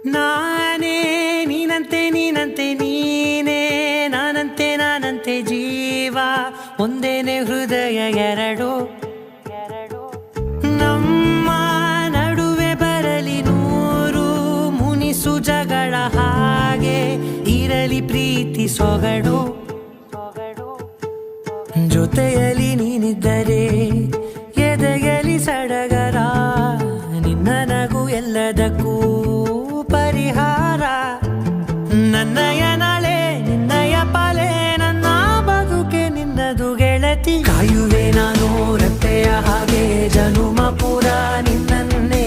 ನಾನೇ ನೀನಂತೆ ನೀನಂತೆ ನೀನೇ ನಾನಂತೆ ನಾನಂತೆ ಜೀವ ಒಂದೇನೆ ಹೃದಯ ಎರಡು ನಮ್ಮ ನಡುವೆ ಬರಲಿ ನೂರು ಮುನಿಸು ಜಗಳ ಹಾಗೆ ಇರಲಿ ಪ್ರೀತಿ ಸೊಗಡು ಜೊತೆಯಲ್ಲಿ ನೀನಿದ್ದರೆ ಎದೆಯಲಿ ಸಡಗರ ನಿನ್ನ ನಗು ಎಲ್ಲದಕ್ಕೂ ಪರಿಹಾರ ನನ್ನಯ ನಾಳೆ ನಿನ್ನಯ ಪಾಲೆ ನನ್ನ ಬದುಕೆ ನಿನ್ನದು ಗೆಳತಿ ಕಾಯುವೆ ನಾನು ರೆಪ್ಪೆಯ ಹಾಗೆ ಜನುಮ ಪೂರ ನಿನ್ನನ್ನೇ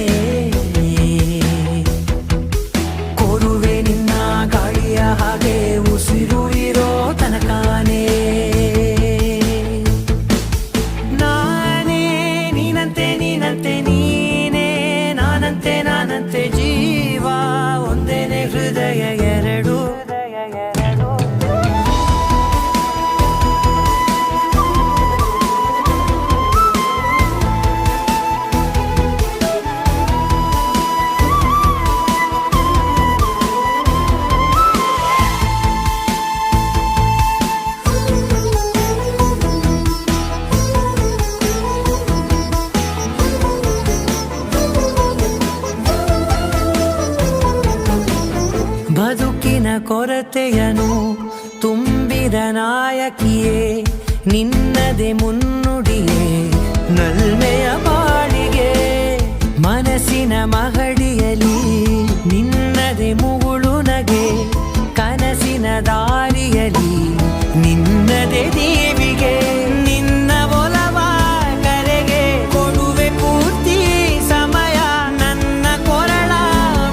ಕೋರುವೆ ನಿನ್ನ ಗಾಳಿಯ ಹಾಗೆ ಉಸಿರು ಇರೋ ತನಕಾನೇ ನಾನೇ ನೀನಂತೆ ನೀನಂತೆ ನೀನೇ ನಾನಂತೆ ನಾನಂತೆ ಜೀವ ಒಂದೇನೆ ಹೃದಯ ಎರಡು ಬದುಕಿನ ಕೊರತೆಯನು ತುಂಬಿದ ನಾಯಕಿಯೇ ನಿನ್ನದೆ ಮುನ್ನುಡಿಯೇ ನಲ್ಮೆಯ ಬಾಳಿಗೆ ಮನಸ್ಸಿನ ಮಹಡಿಯಲಿ ನಿನ್ನದೆ ಮುಗುಳು ನಗೆ ಕನಸಿನ ದಾರಿಯಲಿ ನಿನ್ನದೆ ದೇವಿಗೆ ನಿನ್ನ ಒಲವ ಕರೆಗೆ ಕೊಡುವೆ ಪೂರ್ತಿ ಸಮಯ ನನ್ನ ಕೊರಳ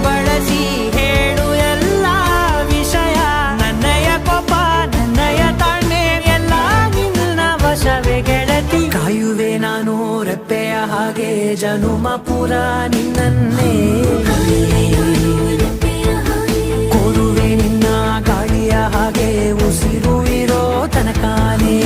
ಬಳಸಿ ಹೇಳು ಎಲ್ಲ ವಿಷಯ ನನ್ನಯ ಕೋಪ ನನ್ನಯ ತಾಳ್ಮೆ ಎಲ್ಲ ನಿನ್ನ ವಶವೇ ಗೆಳತಿ ಕಾಯುವೆ ನಾನು ರೆಪ್ಪೆಯ ಹಾಗೆ ಜನುಮ ಪೂರ ನಿನ್ನನ್ನೇ ಕೋರುವೆ ನಿನ್ನ ಗಾಳಿಯ ಹಾಗೆ ಉಸಿರು ಇರೋ ತನಕಾನೇ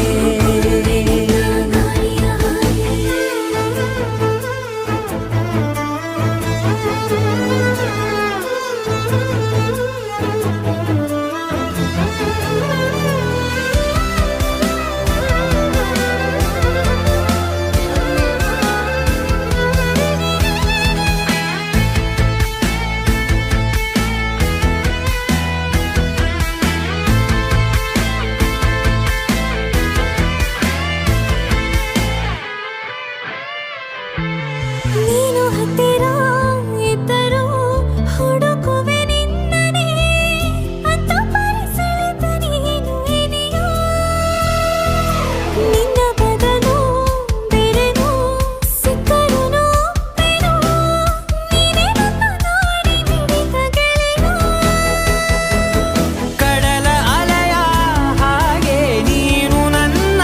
ನೀನು ಹತ್ತಿರ ಇದ್ದರೂ ಹುಡುಕುವೆ ನಿನ್ನನೇ ಅಂತ ಪರಿಸಳಿತ ನೀನು ಇದೆಯೋ ನಿನ್ನ ಬದಲು ಬೇರೆನೋ ಸಿಕ್ಕರೂ ನೋವೆನೋ ನೀನೇ ನನ್ನ ದಾರಿ ಹಿಡಿದ ಗೆಳೆಯೋ ಕಡಲ ಅಲೆಯ ಹಾಗೆ ನೀನು ನನ್ನ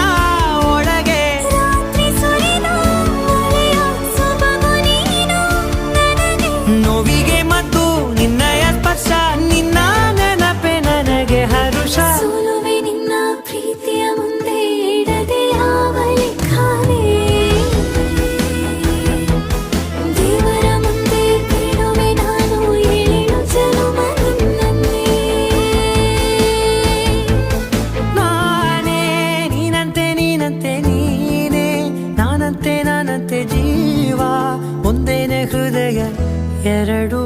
ಒಳಗೆ ರಾತ್ರಿ ಸುರಿದ ಮಳೆಯ ಸೊಬಗು ನೀನು ನನಗೆ ನೋವಿಗೆ ಮತ್ತು ನಿನ್ನಯ ಸ್ಪರ್ಶ ನಿನ್ನ ನೆನಪೆ ನನಗೆ ಹರುಷ ಸೋಲುವೆ ನಿನ್ನ ಪ್ರೀತಿಯ ಮುಂದೆ ಇಡದೆ ಯಾವ ಲೆಕ್ಕವೇ ದೇವರ ಮುಂದೆ ಬೇಡುವೆ ನಾನು ಏಳು ಜನುಮ ನಿನ್ನನ್ನೇ ನಾನೇ ನೀನಂತೆ ನೀನಂತೆ ನೀನೇ ನಾನಂತೆ ನಾನಂತೆ ಜೀವ ಒಂದೇನೆ ಹೃದಯ ಎರಡು